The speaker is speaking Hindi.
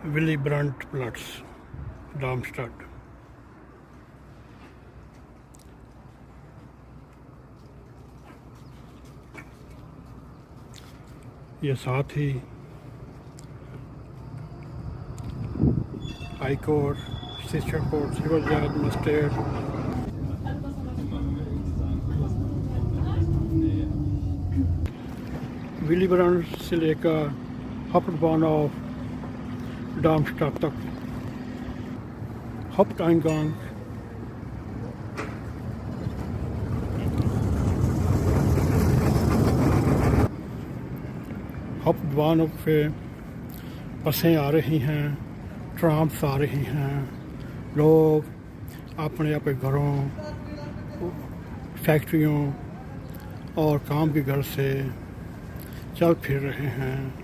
willi brandt platz, darmstadt। ये साथ ही high court, session court, civil जज, मजिस्ट्रेट, विली ब्रांड से लेकर हॉप्ट बाhnhof darmstadt तक Haupteingang बाhnhof पे बसें आ रही हैं, ट्राम्स आ रही हैं। लोग अपने अपने घरों, फैक्ट्रियों और काम के घर से चल फिर रहे हैं।